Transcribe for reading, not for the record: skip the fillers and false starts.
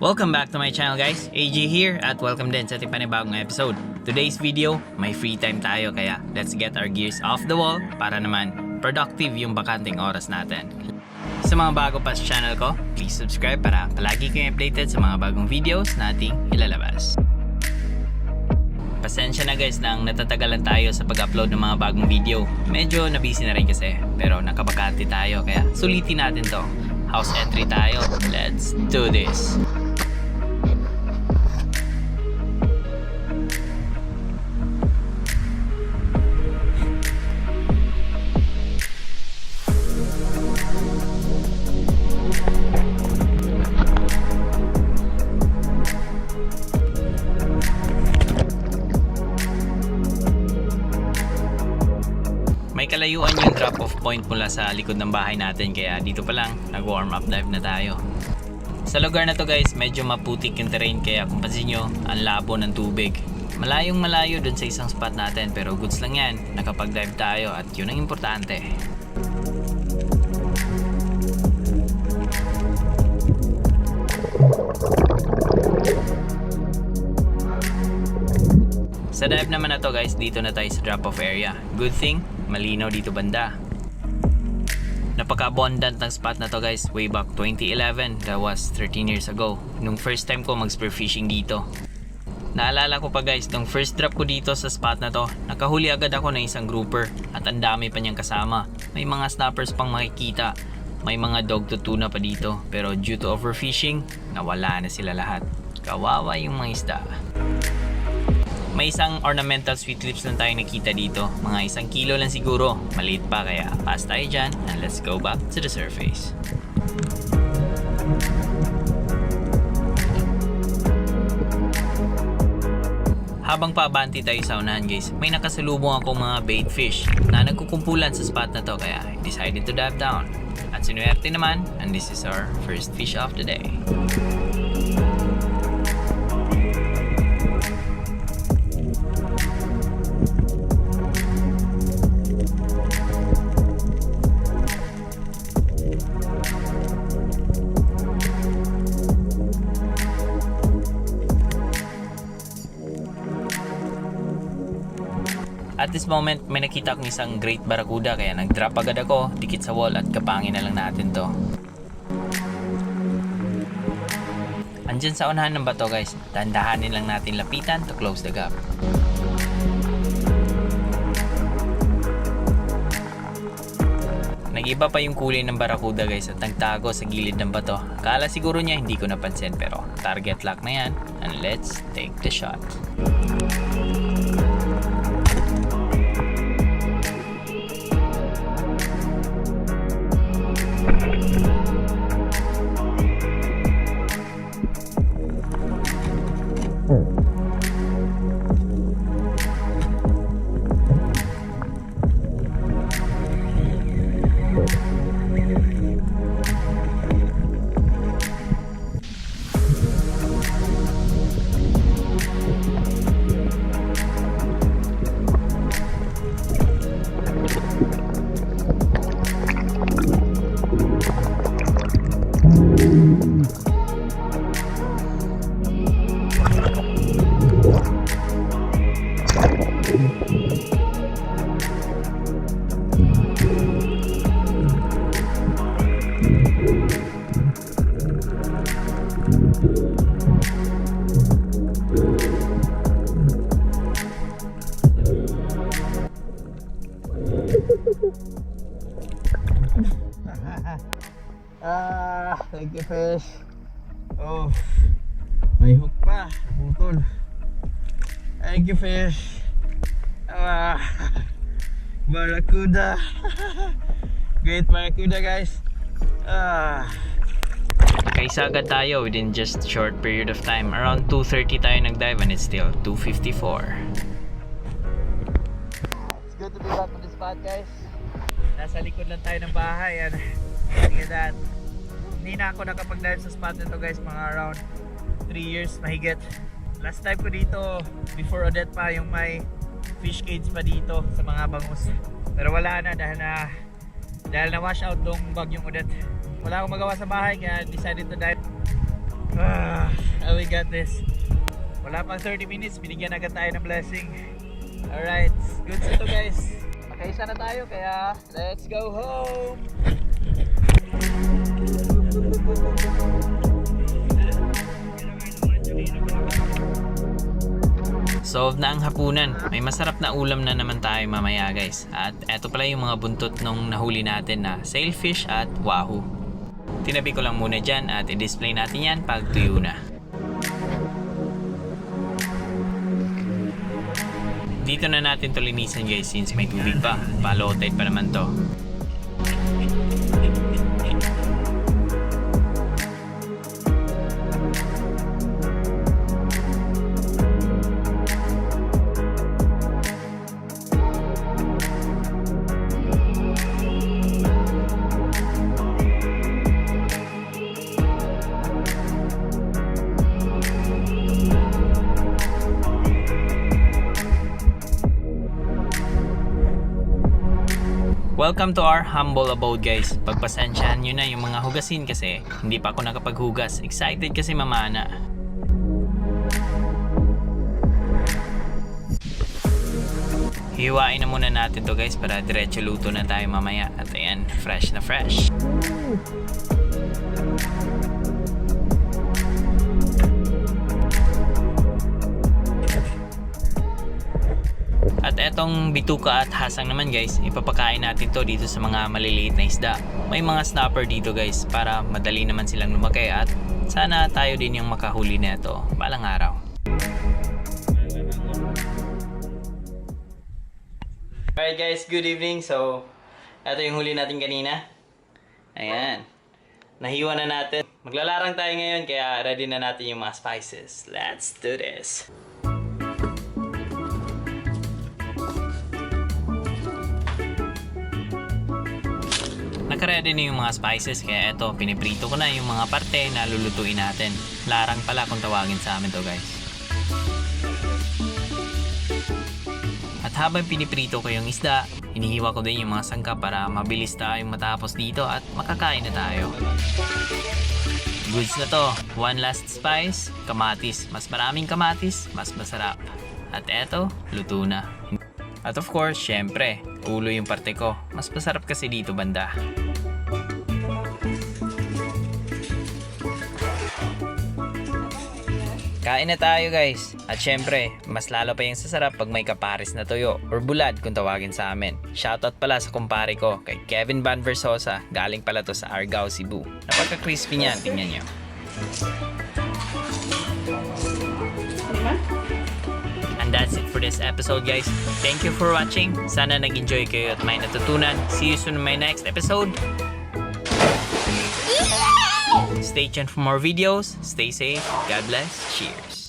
Welcome back to my channel guys, AJ here at welcome din sa ating panibagong episode. Today's video, may free time tayo kaya let's get our gears off the wall para naman productive yung bakanting oras natin. Sa mga bago pa sa channel ko, please subscribe para palagi kayong updated sa mga bagong videos na ating ilalabas. Pasensya na guys nang natatagalan tayo sa pag-upload ng mga bagong video. Medyo nabisi na rin kasi pero nakabakante tayo kaya sulitin natin to. House entry tayo, let's do this! May kalayuan yung drop-off point mula sa likod ng bahay natin kaya dito pa lang nag-warm up dive na tayo. Sa lugar na to guys, medyo maputik yung terrain kaya kung pansin nyo, ang labo ng tubig. Malayong malayo dun sa isang spot natin pero goods lang yan, nakapag-dive tayo at yun ang importante. Sa dive naman na to guys, dito na tayo sa drop-off area. Good thing, malinaw dito banda. Napaka-abundant ng spot na to guys. Way back 2011, that was 13 years ago. Nung first time ko mag-spearfishing dito. Naalala ko pa guys, nung first drop ko dito sa spot na to, nakahuli agad ako ng isang grouper at ang dami pa niyang kasama. May mga snappers pang makikita. May mga dog to tuna pa dito. Pero due to overfishing, nawala na sila lahat. Kawawa yung mga isda. May isang ornamental sweet lips lang tayo nakita dito. Mga 1 kilo lang siguro. Maliit pa kaya pass tayo dyan and let's go back to the surface. Habang paabante tayo sa unahan guys, may nakasalubong akong mga bait fish na nagkukumpulan sa spot na to kaya I decided to dive down. At sinuwerte naman and this is our first fish of the day. At this moment, may nakita akong isang great barracuda kaya nag-drop agad ako, dikit sa wall at kapangin na lang natin to. Andyan sa unahan ng bato guys, dahan-dahanin lang natin lapitan to close the gap. Nag-iba pa yung kulay ng barracuda guys at nagtago sa gilid ng bato. Akala siguro niya hindi ko napansin pero target lock na yan and let's take the shot. Thank you fish. Oh, may hook pa, putol. Thank you fish. Barracuda. Great barracuda guys. Kaisa agad tayo within just short period of time. Around 2:30 tayo nag-dive and it's still 2:54. It's good to be back on this spot guys. Nasa likod lang tayo ng bahay and look at that. Hindi na ako nakapag-dive sa spot nito guys, mga around 3 years mahigit. Last time ko dito before Odette pa, yung may fish cage pa dito sa mga bangus. Pero wala na dahil na wash out tong bagyong Odette. Wala akong magawa sa bahay kaya decided to dive. We got this. Wala pang 30 minutes, binigyan agad tayo ng blessing. Alright, good sa to guys. Makaisa na tayo, kaya let's go home! Solve na ang hapunan. May masarap na ulam na naman tayo mamaya guys. At eto pala yung mga buntot nung nahuli natin na sailfish at wahoo. Tinabi ko lang muna dyan at i-display natin yan pag tuyo na. Dito na natin to linisan guys since may tubig pa. Low tide pa naman to. Welcome to our humble abode guys. Pagpasensyahan nyo na yung mga hugasin kasi hindi pa ako nakapaghugas. Excited kasi mamana. Hiwain na muna natin to guys para diretso luto na tayo mamaya. At ayan, fresh na fresh. At etong bituka at hasang naman guys, ipapakain natin to dito sa mga maliliit na isda. May mga snapper dito guys para madali naman silang lumaki at sana tayo din yung makahuli nito balang araw. Alright guys, good evening. So, ito yung huli natin kanina. Ayan. Nahiwa na natin. Maglalarang tayo ngayon kaya ready na natin yung mga spices. Let's do this. Nakaready na yung mga spices kaya eto, piniprito ko na yung mga parte na lulutuin natin. Larang pala kung tawagin sa amin to guys. At habang piniprito ko yung isda, hinihiwa ko din yung mga sangkap para mabilis tayong matapos dito at makakain na tayo. Goods na to. One last spice, kamatis. Mas maraming kamatis, mas masarap. At eto, luto na. At of course, syempre, ulo yung parte ko. Mas masarap kasi dito banda. Kain na tayo guys. At syempre, mas lalo pa yung sasarap pag may kapares na toyo or bulad kung tawagin sa amin. Shoutout pala sa kumpare ko kay Kevin Van Versosa. Galing pala to sa Argao, Cebu. Napaka-crispy niyan, tingnan nyo. And that's it for this episode guys. Thank you for watching. Sana nag-enjoy kayo at may natutunan. See you soon in my next episode. Stay tuned for more videos. Stay safe. God bless. Cheers.